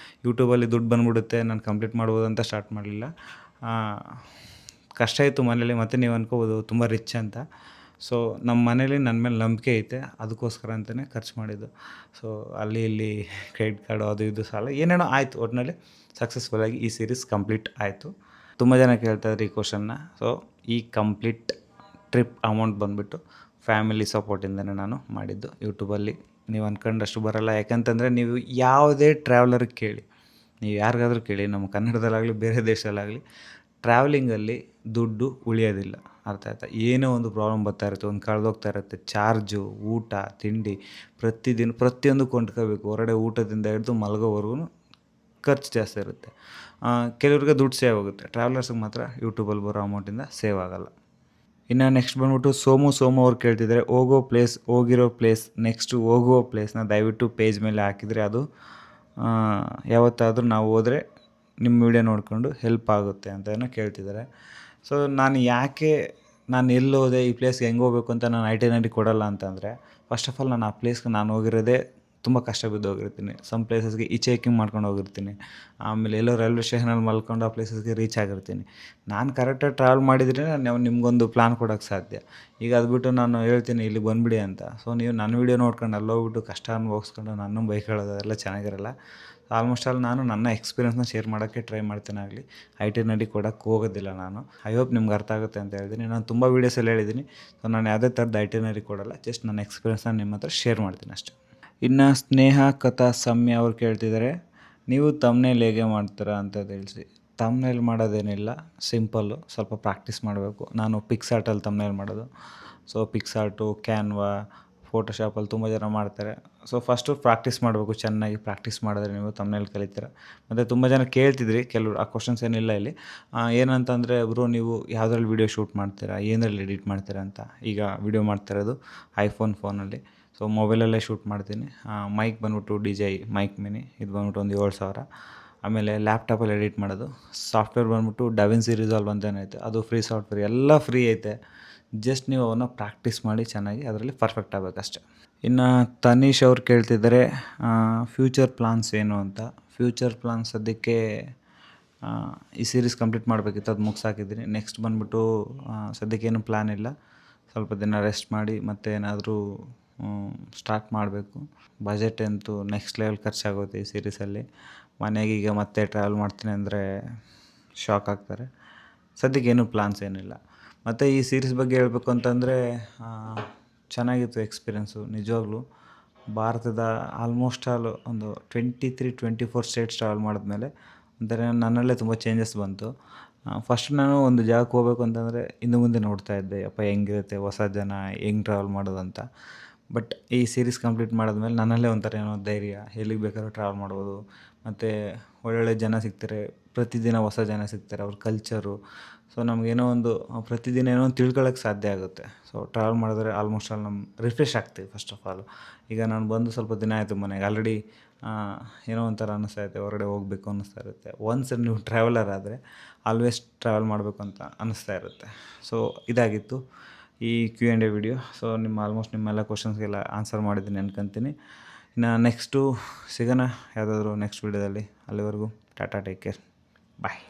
ಯೂಟ್ಯೂಬಲ್ಲಿ ದುಡ್ಡು ಬಂದುಬಿಡುತ್ತೆ, ನಾನು ಕಂಪ್ಲೀಟ್ ಮಾಡ್ಬೋದು ಅಂತ ಸ್ಟಾರ್ಟ್ ಮಾಡಲಿಲ್ಲ. ಕಷ್ಟ ಇತ್ತು ಮನೇಲಿ. ಮತ್ತು ನೀವು ಅನ್ಕೋಬೋದು ತುಂಬ ರಿಚ್ ಅಂತ. ಸೊ ನಮ್ಮ ಮನೇಲಿ ನನ್ನ ಮೇಲೆ ನಂಬಿಕೆ ಐತೆ, ಅದಕ್ಕೋಸ್ಕರ ಅಂತಲೇ ಖರ್ಚು ಮಾಡಿದ್ದು. ಸೊ ಅಲ್ಲಿ ಇಲ್ಲಿ ಕ್ರೆಡಿಟ್ ಕಾರ್ಡು ಅದು ಇದು ಸಾಲ ಏನೇನೋ ಆಯಿತು. ಒಟ್ಟಿನಲ್ಲಿ ಸಕ್ಸಸ್ಫುಲ್ಲಾಗಿ ಈ ಸೀರೀಸ್ ಕಂಪ್ಲೀಟ್ ಆಯಿತು. ತುಂಬ ಜನ ಕೇಳ್ತಾಯಿದ್ರು ಈ ಕ್ವಶನ್ನ. ಸೊ ಈ ಕಂಪ್ಲೀಟ್ ಟ್ರಿಪ್ ಅಮೌಂಟ್ ಬಂದುಬಿಟ್ಟು ಫ್ಯಾಮಿಲಿ ಸಪೋರ್ಟಿಂದನೇ ನಾನು ಮಾಡಿದ್ದು. ಯೂಟ್ಯೂಬಲ್ಲಿ ನೀವು ಅಂದ್ಕೊಂಡಷ್ಟು ಬರೋಲ್ಲ. ಯಾಕಂತಂದರೆ ನೀವು ಯಾವುದೇ ಟ್ರಾವೆಲರ್ಗೆ ಕೇಳಿ, ನೀವು ಯಾರಿಗಾದ್ರೂ ಕೇಳಿ, ನಮ್ಮ ಕನ್ನಡದಲ್ಲಾಗಲಿ ಬೇರೆ ದೇಶದಲ್ಲಾಗಲಿ, ಟ್ರಾವೆಲಿಂಗಲ್ಲಿ ದುಡ್ಡು ಉಳಿಯೋದಿಲ್ಲ. ಅರ್ಥ ಆಯ್ತಾ. ಏನೋ ಒಂದು ಪ್ರಾಬ್ಲಮ್ ಬರ್ತಾ ಇರುತ್ತೆ, ಒಂದು ಕಳೆದೋಗ್ತಾ ಇರುತ್ತೆ, ಚಾರ್ಜು, ಊಟ, ತಿಂಡಿ, ಪ್ರತಿಯೊಂದು ಕೊಂಡ್ಕೋಬೇಕು. ಹೊರಗಡೆ ಊಟದಿಂದ ಹಿಡಿದು ಮಲಗೋವರೆಗೂ ಖರ್ಚು ಜಾಸ್ತಿ ಇರುತ್ತೆ. ಕೆಲವ್ರಿಗೆ ದುಡ್ಡು ಸೇವ್ ಆಗುತ್ತೆ, ಟ್ರಾವೆಲರ್ಸ್ಗೆ ಮಾತ್ರ ಯೂಟ್ಯೂಬಲ್ಲಿ ಬರೋ ಅಮೌಂಟಿಂದ ಸೇವ್ ಆಗೋಲ್ಲ. ಇನ್ನು ನೆಕ್ಸ್ಟ್ ಬಂದ್ಬಿಟ್ಟು ಸೋಮು ಅವ್ರು ಕೇಳ್ತಿದ್ದಾರೆ, ಹೋಗಿರೋ ಪ್ಲೇಸ್ ನೆಕ್ಸ್ಟು ಹೋಗುವ ಪ್ಲೇಸ್ನ ದಯವಿಟ್ಟು ಪೇಜ್ ಮೇಲೆ ಹಾಕಿದರೆ ಅದು ಯಾವತ್ತಾದರೂ ನಾವು ಹೋದರೆ ನಿಮ್ಮ ವೀಡಿಯೋ ನೋಡಿಕೊಂಡು ಹೆಲ್ಪ್ ಆಗುತ್ತೆ ಅಂತ ಏನೋ ಕೇಳ್ತಿದ್ದಾರೆ. ಸೊ ನಾನು ಎಲ್ಲಿ ಹೋದೆ, ಈ ಪ್ಲೇಸ್ಗೆ ಹೆಂಗೆ ಹೋಗ್ಬೇಕು ಅಂತ ನಾನು ಐಟಿನರಿ ಕೊಡೋಲ್ಲ ಅಂತಂದರೆ, ಫಸ್ಟ್ ಆಫ್ ಆಲ್ ನಾನು ಆ ಪ್ಲೇಸ್ಗೆ ನಾನು ಹೋಗಿರೋದೇ ತುಂಬ ಕಷ್ಟ ಬಿದ್ದು ಹೋಗಿರ್ತೀನಿ. ಸಮ್ ಪ್ಲೇಸಸ್ಗೆ ಚೆಕಿಂಗ್ ಮಾಡ್ಕೊಂಡು ಹೋಗಿರ್ತೀನಿ. ಆಮೇಲೆ ಎಲ್ಲೋ ರೈಲ್ವೆ ಸ್ಟೇಷನಲ್ಲಿ ಮಲ್ಕೊಂಡು ಆ ಪ್ಲೇಸಸ್ಗೆ ರೀಚ್ ಆಗಿರ್ತೀನಿ. ನಾನು ಕರೆಕ್ಟಾಗಿ ಟ್ರಾವೆಲ್ ಮಾಡಿದರೆ ನಾವು ನಿಮಗೊಂದು ಪ್ಲ್ಯಾನ್ ಕೊಡೋಕ್ಕೆ ಸಾಧ್ಯ. ಈಗ ಅದು ಬಿಟ್ಟು ನಾನು ಹೇಳ್ತೀನಿ ಇಲ್ಲಿಗೆ ಬಂದುಬಿಡಿ ಅಂತ. ಸೊ ನೀವು ನನ್ನ ವೀಡಿಯೋ ನೋಡ್ಕೊಂಡು ಅಲ್ಲೋಗ್ಬಿಟ್ಟು ಕಷ್ಟ ಅನುಭವಿಸ್ಕೊಂಡು ನನ್ನನ್ನು ಬೈಕೊಳ್ಳೋದು ಅದೆಲ್ಲ ಚೆನ್ನಾಗಿರಲ್ಲ. ಆಲ್ಮೋಸ್ಟ್ ಆಲ್ ನಾನು ನನ್ನ ಎಕ್ಸ್ಪೀರಿಯನ್ಸ್ನ ಶೇರ್ ಮಾಡೋಕ್ಕೆ ಟ್ರೈ ಮಾಡ್ತೇನಾಗಲಿ, ಐಟಿನರಿ ಕೊಡೋಕ್ಕೆ ಹೋಗೋದಿಲ್ಲ ನಾನು. ಐ ಹೋಪ್ ನಿಮ್ಗೆ ಅರ್ಥ ಆಗುತ್ತೆ ಅಂತ ಹೇಳ್ತೀನಿ. ನಾನು ತುಂಬ ವೀಡಿಯೋಸಲ್ಲಿ ಹೇಳಿದ್ದೀನಿ. ಸೊ ನಾನು ಯಾವುದೇ ಥರದ ಐಟಿನರಿ ಕೊಡೋಲ್ಲ, ಜಸ್ಟ್ ನನ್ನ ಎಕ್ಸ್ಪೀರಿಯನ್ಸ್ನ ನಿಮ್ಮ ಹತ್ರ ಶೇರ್ ಮಾಡ್ತೀನಿ ಅಷ್ಟೇ. ಇನ್ನು ಸ್ನೇಹ ಕಥಾ ಸಮ್ಯ ಅವ್ರು ಕೇಳ್ತಿದ್ದಾರೆ, ನೀವು ತಮ್ನೇಲ್ ಹೇಗೆ ಮಾಡ್ತೀರಾ ಅಂತ ತಿಳಿಸಿ. ತಮ್ನೇಲ್ ಮಾಡೋದೇನಿಲ್ಲ, ಸಿಂಪಲ್ಲು, ಸ್ವಲ್ಪ ಪ್ರಾಕ್ಟೀಸ್ ಮಾಡಬೇಕು. ನಾನು ಪಿಕ್ಸಾರ್ಟಲ್ಲಿ ತಮ್ನೇಲ್ ಮಾಡೋದು. ಸೊ ಪಿಕ್ಸಾರ್ಟು, ಕ್ಯಾನ್ವಾ, ಫೋಟೋಶಾಪಲ್ಲಿ ತುಂಬ ಜನ ಮಾಡ್ತಾರೆ. ಸೊ ಫಸ್ಟು ಪ್ರಾಕ್ಟೀಸ್ ಮಾಡಬೇಕು. ಚೆನ್ನಾಗಿ ಪ್ರಾಕ್ಟೀಸ್ ಮಾಡಿದ್ರೆ ನೀವು ತಮ್ನೇಲ್ ಕಲಿತೀರ. ಮತ್ತು ತುಂಬ ಜನ ಕೇಳ್ತಿದ್ರಿ ಕೆಲವರು, ಆ ಕ್ವಶನ್ಸ್ ಏನಿಲ್ಲ ಇಲ್ಲಿ. ಏನಂತಂದರೆ, ಬ್ರೋ ನೀವು ಯಾವುದ್ರಲ್ಲಿ ವೀಡಿಯೋ ಶೂಟ್ ಮಾಡ್ತೀರಾ, ಏನರಲ್ಲಿ ಎಡಿಟ್ ಮಾಡ್ತೀರಾ ಅಂತ. ಈಗ ವೀಡಿಯೋ ಮಾಡ್ತಿರೋದು ಐಫೋನ್ ಫೋನಲ್ಲಿ. ಸೊ ಮೊಬೈಲಲ್ಲೇ ಶೂಟ್ ಮಾಡ್ತೀನಿ. ಮೈಕ್ ಬಂದ್ಬಿಟ್ಟು DJI ಮೈಕ್ ಮಿನಿ, ಇದು ಬಂದ್ಬಿಟ್ಟು ಒಂದು 7,000. ಆಮೇಲೆ ಲ್ಯಾಪ್ಟಾಪಲ್ಲಿ ಎಡಿಟ್ ಮಾಡೋದು. ಸಾಫ್ಟ್ವೇರ್ ಬಂದ್ಬಿಟ್ಟು ಡಾವಿನ್ಸಿ ರಿಸಾಲ್ವ್ ಅಂತಲೇ ಐತೆ, ಅದು ಫ್ರೀ ಸಾಫ್ಟ್ವೇರ್, ಎಲ್ಲ ಫ್ರೀ ಐತೆ. ಜಸ್ಟ್ ನೀವು ಅವನ್ನ ಪ್ರಾಕ್ಟೀಸ್ ಮಾಡಿ ಚೆನ್ನಾಗಿ ಅದರಲ್ಲಿ ಪರ್ಫೆಕ್ಟ್ ಆಗಬೇಕಷ್ಟೆ. ಇನ್ನು ತನೀಶ್ ಅವ್ರು ಕೇಳ್ತಿದ್ದಾರೆ, ಫ್ಯೂಚರ್ ಪ್ಲಾನ್ಸ್ ಏನು ಅಂತ. ಫ್ಯೂಚರ್ ಪ್ಲಾನ್ಸ್ ಸದ್ಯಕ್ಕೆ ಈ ಸೀರೀಸ್ ಕಂಪ್ಲೀಟ್ ಮಾಡಬೇಕಿತ್ತು, ಅದು ಮುಗಿಸಾಕಿದ್ದೀನಿ. ನೆಕ್ಸ್ಟ್ ಬಂದ್ಬಿಟ್ಟು ಸದ್ಯಕ್ಕೇನು ಪ್ಲ್ಯಾನ್ ಇಲ್ಲ. ಸ್ವಲ್ಪ ದಿನ ರೆಸ್ಟ್ ಮಾಡಿ ಮತ್ತೆ ಏನಾದರೂ ಸ್ಟಾರ್ಟ್ ಮಾಡಬೇಕು. ಬಜೆಟ್ ಅಂತೂ ನೆಕ್ಸ್ಟ್ ಲೆವೆಲ್ ಖರ್ಚಾಗುತ್ತೆ ಈ ಸೀರೀಸಲ್ಲಿ. ಮನೆಗೀಗ ಮತ್ತೆ ಟ್ರಾವೆಲ್ ಮಾಡ್ತೀನಿ ಅಂದರೆ ಶಾಕ್ ಆಗ್ತಾರೆ. ಸದ್ಯಕ್ಕೇನು ಪ್ಲಾನ್ಸ್ ಏನಿಲ್ಲ. ಮತ್ತು ಈ ಸೀರೀಸ್ ಬಗ್ಗೆ ಹೇಳಬೇಕು ಅಂತಂದರೆ, ಚೆನ್ನಾಗಿತ್ತು ಎಕ್ಸ್ಪೀರಿಯೆನ್ಸು ನಿಜವಾಗ್ಲೂ. ಭಾರತದ ಆಲ್ಮೋಸ್ಟ್ ಆಲ್ ಒಂದು 23-24 ಸ್ಟೇಟ್ಸ್ ಟ್ರಾವೆಲ್ ಮಾಡಿದ್ಮೇಲೆ ಒಂಥರ ನನ್ನಲ್ಲೇ ತುಂಬ ಚೇಂಜಸ್ ಬಂತು. ಫಸ್ಟ್ ನಾನು ಒಂದು ಜಾಗಕ್ಕೆ ಹೋಗ್ಬೇಕು ಅಂತಂದರೆ ಹಿಂದೆ ಮುಂದೆ ನೋಡ್ತಾ ಇದ್ದೆ, ಅಪ್ಪ ಹೆಂಗಿರುತ್ತೆ, ಹೊಸ ಜನ ಹೆಂಗೆ ಟ್ರಾವೆಲ್ ಮಾಡೋದು ಅಂತ. ಬಟ್ ಈ ಸೀರೀಸ್ ಕಂಪ್ಲೀಟ್ ಮಾಡಿದ್ಮೇಲೆ ನನ್ನಲ್ಲೇ ಒಂಥರ ಏನೋ ಧೈರ್ಯ, ಎಲ್ಲಿಗೆ ಬೇಕಾದ್ರೂ ಟ್ರಾವೆಲ್ ಮಾಡ್ಬೋದು. ಮತ್ತು ಒಳ್ಳೊಳ್ಳೆ ಜನ ಸಿಗ್ತಾರೆ, ಪ್ರತಿದಿನ ಹೊಸ ಜನ ಸಿಗ್ತಾರೆ, ಅವ್ರ ಕಲ್ಚರು. ಸೊ ನಮಗೇನೋ ಒಂದು ಪ್ರತಿದಿನ ಏನೋ ಒಂದು ತಿಳ್ಕೊಳ್ಳೋಕ್ಕೆ ಸಾಧ್ಯ ಆಗುತ್ತೆ. ಸೊ ಟ್ರಾವೆಲ್ ಮಾಡಿದ್ರೆ ಆಲ್ಮೋಸ್ಟ್ ಆಲ್ ರಿಫ್ರೆಶ್ ಆಗ್ತೀವಿ ಫಸ್ಟ್ ಆಫ್ ಆಲ್. ಈಗ ನಾನು ಬಂದು ಸ್ವಲ್ಪ ದಿನ ಆಯಿತು ಮನೆಗೆ, ಆಲ್ರೆಡಿ ಏನೋ ಒಂಥರ ಅನ್ನಿಸ್ತಾ ಇರುತ್ತೆ, ಹೊರಗಡೆ ಹೋಗಬೇಕು ಅನ್ನಿಸ್ತಾ ಇರುತ್ತೆ. ಒನ್ಸ್ ನೀವು ಟ್ರಾವೆಲರ್ ಆದರೆ ಆಲ್ವೇಸ್ ಟ್ರಾವೆಲ್ ಮಾಡಬೇಕು ಅಂತ ಅನ್ನಿಸ್ತಾ ಇರುತ್ತೆ. ಸೊ ಇದಾಗಿತ್ತು ಈ Q&A ವಿಡಿಯೋ. ಸೊ ಆಲ್ಮೋಸ್ಟ್ ನಿಮ್ಮೆಲ್ಲ ಕ್ವಶನ್ಸ್ಗೆಲ್ಲ ಆನ್ಸರ್ ಮಾಡಿದ್ದೀನಿ ಅನ್ಕೊತೀನಿ. ಇನ್ನು ನೆಕ್ಸ್ಟು ಸಿಗೋಣ ಯಾವುದಾದ್ರೂ ನೆಕ್ಸ್ಟ್ ವೀಡಿಯೋದಲ್ಲಿ. ಅಲ್ಲಿವರೆಗೂ ಟಾಟಾ, ಟೇಕ್ ಕೇರ್, ಬಾಯ್.